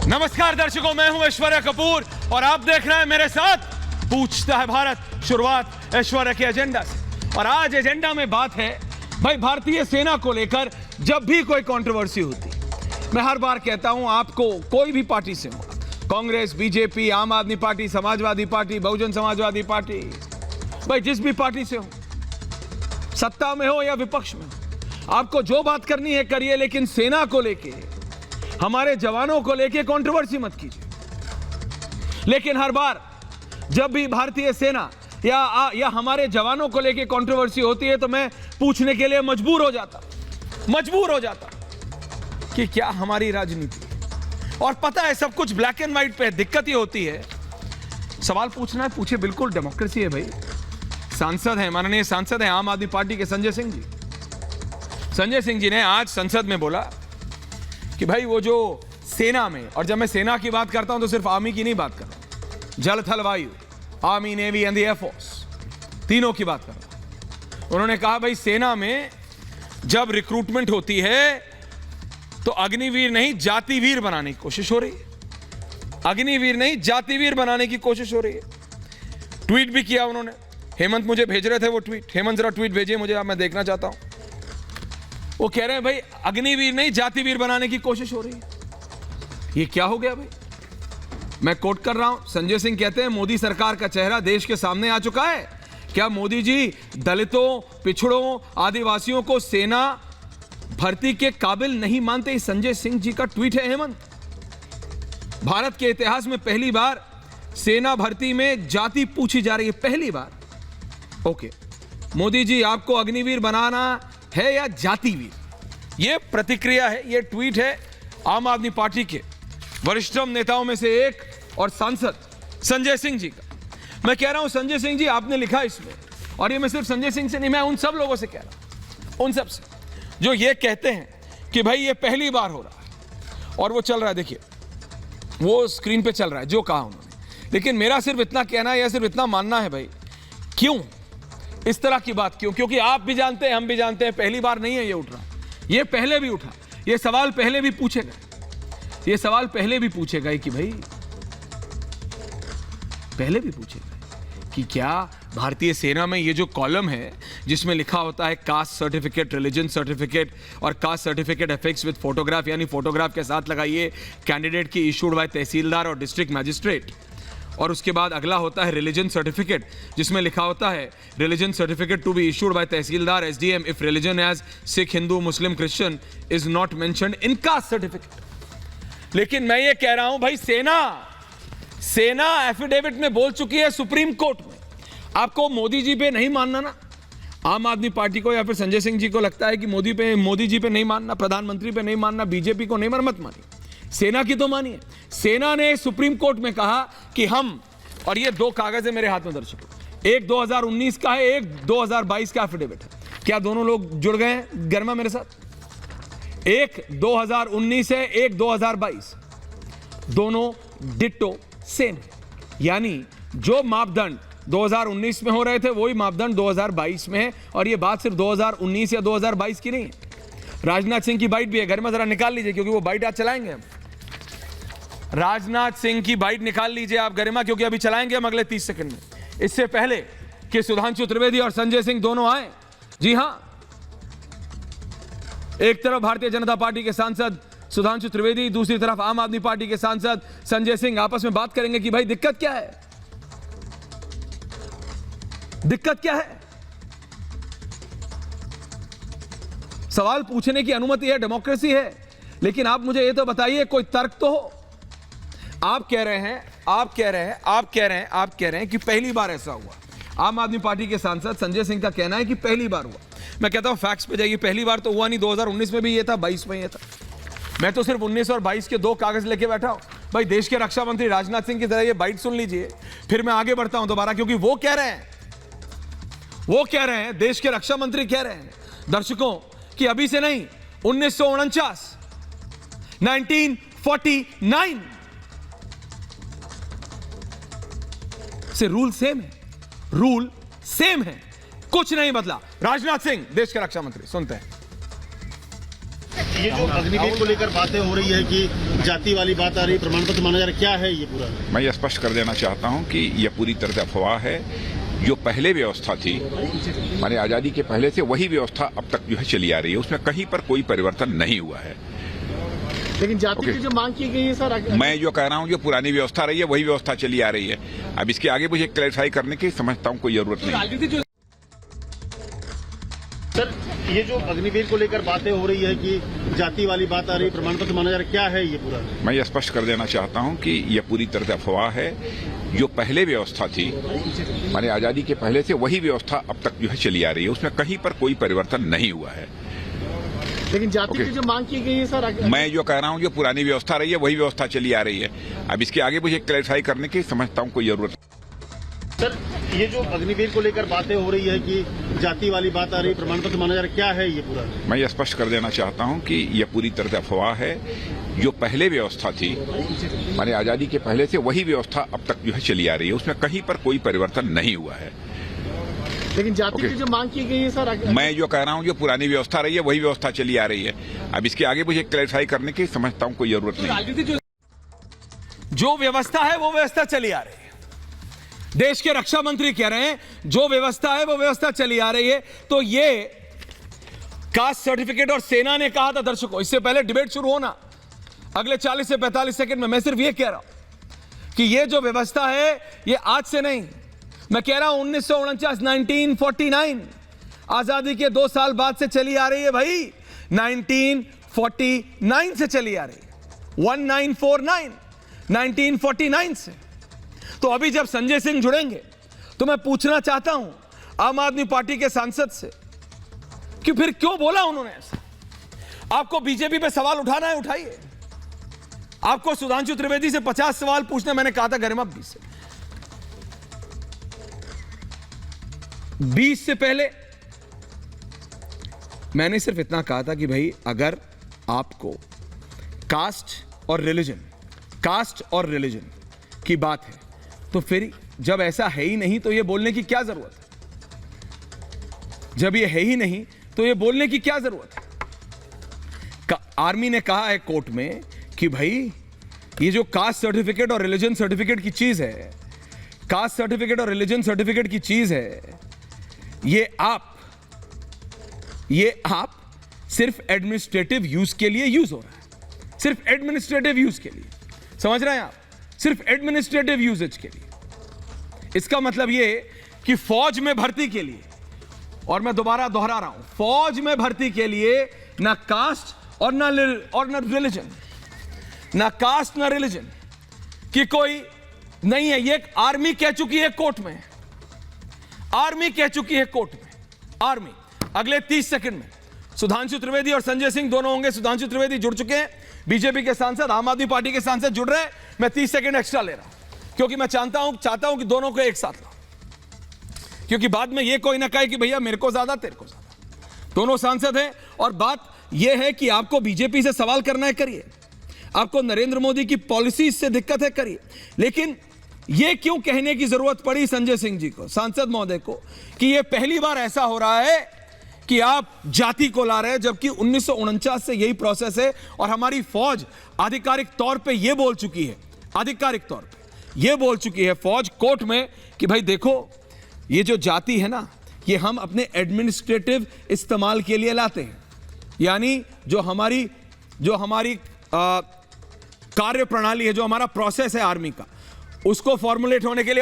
नमस्कार दर्शकों, मैं हूं ऐश्वर्या कपूर और आप देख रहे हैं मेरे साथ पूछता है भारत। शुरुआत ऐश्वर्या के एजेंडा से। और आज एजेंडा में बात है भाई भारतीय सेना को लेकर। जब भी कोई कंट्रोवर्सी होती, मैं हर बार कहता हूं आपको, कोई भी पार्टी से हो, कांग्रेस, बीजेपी, आम आदमी party, Samajwadi party, Bahujan Samajwadi party, भाई जिस भी पार्टी से हो, सत्ता में हो या विपक्ष में हो, आपको जो बात करनी है करिए, लेकिन सेना को लेके, हमारे जवानों को लेके कंट्रोवर्सी मत कीजिए। लेकिन हर बार जब भी भारतीय सेना या हमारे जवानों को लेके कंट्रोवर्सी होती है तो मैं पूछने के लिए मजबूर हो जाता कि क्या हमारी राजनीति, और पता है सब कुछ ब्लैक एंड व्हाइट पे है। दिक्कत ये होती है, सवाल पूछना है पूछे, बिल्कुल डेमोक्रेसी है भाई। सांसद हैं, माननीय सांसद हैं आम आदमी पार्टी के संजय सिंह जी। संजय सिंह जी ने आज संसद में बोला कि भाई वो जो सेना में, और जब मैं सेना की बात करता हूं तो सिर्फ आर्मी की नहीं बात कर रहा, जल थल वायु, army, navy and the air force, तीनों की बात कर रहा हूं। उन्होंने कहा भाई सेना में जब रिक्रूटमेंट होती है तो अग्निवीर नहीं जातिवीर बनाने की कोशिश हो रही है। अग्निवीर नहीं जातिवीर बनाने की कोशिश हो रही है। ट्वीट भी किया उन्होंने। हेमंत मुझे भेज रहे थे वो ट्वीट। हेमंत जरा ट्वीट भेजिए मुझे, आप, मैं देखना चाहता हूं। वो कह रहे हैं भाई अग्निवीर नहीं जातिवीर बनाने की कोशिश हो रही है। ये क्या हो गया भाई? मैं कोट कर रहा हूं, संजय सिंह कहते हैं मोदी सरकार का चेहरा देश के सामने आ चुका है। क्या मोदी जी दलितों, पिछड़ों, आदिवासियों को सेना भर्ती के काबिल नहीं मानते? संजय सिंह जी का ट्वीट है। हेमंत, भारत के इतिहास में पहली बार सेना भर्ती में जाति पूछी जा रही है, पहली बार। ओके, मोदी जी आपको अग्निवीर बनाना है या जातिवीर? यह प्रतिक्रिया है, यह ट्वीट है आम आदमी पार्टी के वरिष्ठतम नेताओं में से एक और सांसद संजय सिंह जी का। मैं कह रहा हूं संजय सिंह जी, आपने लिखा इसमें, और ये मैं सिर्फ संजय सिंह से नहीं, मैं उन सब लोगों से कह रहा हूं, उन सब से जो ये कहते हैं कि भाई ये पहली बार हो रहा है और वो चल रहा है। देखिए वो स्क्रीन पे चल रहा है जो कहा उन्होंने। लेकिन मेरा सिर्फ इतना कहना है या सिर्फ इतना मानना है भाई, क्यों इस तरह की बात, क्यों? क्योंकि आप भी जानते हैं, हम भी जानते हैं, पहली बार नहीं है ये उठ रहा, ये पहले भी उठा, ये सवाल पहले भी पूछे गए, ये सवाल पहले भी पूछे गए कि भाई, पहले भी पूछे गए कि क्या भारतीय सेना में ये जो कॉलम है जिसमें लिखा होता है कास्ट सर्टिफिकेट, रिलीजन सर्टिफिकेट और caste certificate apex with photograph, यानी फोटोग्राफ के साथ लगाइए कैंडिडेट की इशूड बाय तहसीलदार और डिस्ट्रिक्ट मैजिस्ट्रेट, और उसके बाद अगला होता है रिलीजन सर्टिफिकेट जिसमें लिखा होता है religion certificate to be issued by tehsildar SDM if religion as Sikh, Hindu, Muslim, Christian is not mentioned in caste certificate. लेकिन मैं ये कह रहा हूं भाई, सेना एफिडेविट में बोल चुकी है सुप्रीम कोर्ट में। आपको मोदी जी पे नहीं मानना ना, आम आदमी पार्टी को या फिर संजय सिंह जी को लगता है कि मोदी जी पे नहीं मानना, प्रधानमंत्री पे नहीं मानना, बीजेपी को नहीं, मत मानिए, सेना की तो मानिए। सेना ने सुप्रीम कोर्ट में कहा कि हम, और ये दो कागज है मेरे हाथ में दर्शकों, एक 2019 का है, एक 2022 का एफिडेविट है। क्या दोनों लोग जुड़ गए हैं गर्मा मेरे साथ? एक 2019 है, एक 2022, दोनों डिट्टो सेम है। यानी जो मापदंड 2019 में हो रहे थे वही मापदंड 2022 में है। और ये बात सिर्फ 2019 या 2022 की नहीं है, राजनाथ सिंह की बाइट भी है। घर में जरा निकाल लीजिए क्योंकि वो बाइट आज चलाएंगे हम। राजनाथ सिंह की बाइट निकाल लीजिए आप गरिमा, क्योंकि अभी चलाएंगे हम अगले 30 सेकंड में। इससे पहले कि सुधांशु त्रिवेदी और संजय सिंह दोनों आए, जी हां, एक तरफ भारतीय जनता पार्टी के सांसद सुधांशु त्रिवेदी, दूसरी तरफ आम आदमी पार्टी के सांसद संजय सिंह आपस में बात करेंगे कि भाई दिक्कत क्या है, दिक्कत क्या है। सवाल पूछने की अनुमति है, डेमोक्रेसी है, लेकिन आप मुझे यह तो बताइए, कोई तर्क तो हो। आप कह रहे हैं कि पहली बार ऐसा हुआ। आम आदमी पार्टी के सांसद संजय सिंह का कहना है कि पहली बार हुआ। मैं कहता हूं फैक्ट्स पे जाइए, पहली बार तो हुआ नहीं, 2019 में भी ये था, 22 में ये था। मैं तो सिर्फ 19 और 22 के दो कागज लेके बैठा हूं भाई। देश के रक्षा मंत्री राजनाथ सिंह की तरह ये बाइट सुन लीजिए, फिर मैं आगे बढ़ता हूं दोबारा, क्योंकि वो कह रहे हैं, देश के रक्षा मंत्री कह रहे हैं दर्शकों कि अभी से नहीं, 1949 1949 से रूल सेम है, रूल सेम है, कुछ नहीं बदला। राजनाथ सिंह देश के रक्षा मंत्री, सुनते हैं। ये जो अग्निवीर को लेकर बातें हो रही है कि जाति वाली बात आ रही है, प्रमाण पत्र माना जा रहा है, क्या है ये पूरा? मैं ये स्पष्ट कर देना चाहता हूं कि यह पूरी तरह से अफवाह है। जो पहले व्यवस्था थी माने आजादी के पहले से वही व्यवस्था अब तक जो है चली आ रही है, उसमें कहीं पर कोई परिवर्तन नहीं हुआ है। लेकिन जाति की जो मांग की गई है सर, मैं जो कह रहा हूं जो पुरानी व्यवस्था रही है वही व्यवस्था चली आ रही है। अब इसके आगे मुझे क्लैरिफाई करने की समझता हूं कोई जरूरत नहीं। सर ये जो अग्निवीर को लेकर बातें हो रही है कि जाति वाली बात आ रही है, प्रमाण पत्र माना जा रहा है, क्या है ये पूरा? मैं ये स्पष्ट कर देना चाहता हूं कि यह पूरी तरह से अफवाह है। जो पहले व्यवस्था थी माने आजादी के पहले से वही व्यवस्था अब तक जो है चली आ रही है, उसमें कहीं पर कोई परिवर्तन नहीं हुआ है। लेकिन जाति की जो मांग की गई है सर, मैं जो कह रहा हूं जो पुरानी व्यवस्था रही है वही व्यवस्था चली आ रही है। अब इसके आगे मुझे क्लैरिफाई करने की समझता हूं कोई जरूरत नहीं। सर ये जो अग्निवीर को लेकर बातें हो रही है कि जाति वाली बात आ रही है, प्रमाण पत्र माना जा रहा है, क्या है ये पूरा? मैं ये स्पष्ट कर देना चाहता हूं कि यह पूरी तरह से अफवाह है। जो पहले व्यवस्था थी माने आजादी के पहले से वही व्यवस्था अब तक जो है चली आ रही है, उसमें कहीं पर कोई परिवर्तन नहीं हुआ है। लेकिन जाति की जो मांग की गई है सर, मैं जो कह रहा हूं जो पुरानी व्यवस्था रही है वही व्यवस्था चली आ रही है। अब इसके आगे मुझे क्लैरिफाई करने की समझता हूं कोई जरूरत नहीं। जो व्यवस्था है वो व्यवस्था चली आ रही है। देश के रक्षा मंत्री कह रहे हैं जो व्यवस्था है वो व्यवस्था चली आ रही है। तो ये कास्ट सर्टिफिकेट और सेना ने कहा था दर्शकों, इससे पहले डिबेट शुरू होना अगले 40 से 45 सेकंड में, मैं सिर्फ ये कह रहा हूं कि ये जो व्यवस्था है ये आज से नहीं, मैं कह रहा हूं 1949 आजादी के 2 साल बाद से चली आ रही है भाई। 1949 से चली आ रही है, 1949 1949 से। तो अभी जब संजय सिंह जुड़ेंगे तो मैं पूछना चाहता हूं आम आदमी पार्टी के सांसद से कि फिर क्यों बोला उन्होंने ऐसा। आपको बीजेपी पे सवाल उठाना है उठाइए। आपको सुधांशु त्रिवेदी से 50 सवाल पूछने, मैंने कहा था गरिमा 20 से 20 से पहले मैंने सिर्फ इतना कहा था कि भाई अगर आपको कास्ट और रिलीजन की बात है तो फिर जब ऐसा है ही नहीं तो ये बोलने की क्या जरूरत है? जब ये है ही नहीं तो ये बोलने की क्या जरूरत है? आर्मी ने कहा है कोर्ट में कि भाई ये जो कास्ट सर्टिफिकेट और रिलीजन सर्टिफिकेट की चीज है, कास्ट सर्टिफिकेट और रिलीजन सर्टिफिकेट की चीज है, ये आप सिर्फ एडमिनिस्ट्रेटिव यूज के लिए यूज हो रहा है, सिर्फ एडमिनिस्ट्रेटिव यूज के लिए, समझ रहे हैं आप? सिर्फ एडमिनिस्ट्रेटिव यूजेज के लिए। इसका मतलब ये कि फौज में भर्ती के लिए, और मैं दोबारा दोहरा रहा हूं, फौज में भर्ती के लिए ना कास्ट और ना रिलीजन, ना कास्ट ना रिलीजन की कोई नहीं है। ये आर्मी कह चुकी है कोर्ट में, आर्मी कह चुकी है कोर्ट में। आर्मी अगले 30 सेकंड में सुधांशु त्रिवेदी और संजय सिंह दोनों होंगे। सुधांशु त्रिवेदी जुड़ चुके हैं, बीजेपी के सांसद, आम आदमी पार्टी के सांसद जुड़ रहे हैं। मैं 30 सेकंड एक्स्ट्रा ले रहा हूं क्योंकि मैं चाहता हूं कि दोनों को एक साथ लाओ, क्योंकि बाद में ये कोई ना कहे कि भैया मेरे को ज्यादा तेरे को ज्यादा। दोनों सांसद हैं और बात यह है कि आपको बीजेपी से सवाल करना है करिए, आपको नरेंद्र मोदी की पॉलिसी से दिक्कत है करिए, लेकिन यह क्यों कहने की जरूरत पड़ी संजय सिंह जी को, सांसद महोदय को, कि यह पहली बार ऐसा हो रहा है कि आप जाति को ला रहे हैं, जबकि 1949 से यही प्रोसेस है। और हमारी फौज आधिकारिक तौर पे यह बोल चुकी है, आधिकारिक तौर पे यह बोल चुकी है फौज कोर्ट में कि भाई देखो ये जो जाति है ना, ये हम अपने एडमिनिस्ट्रेटिव इस्तेमाल के लिए लाते हैं, यानी जो हमारी कार्य प्रणाली है, जो हमारा प्रोसेस है आर्मी का, उसको फॉर्मुलेट होने के लिए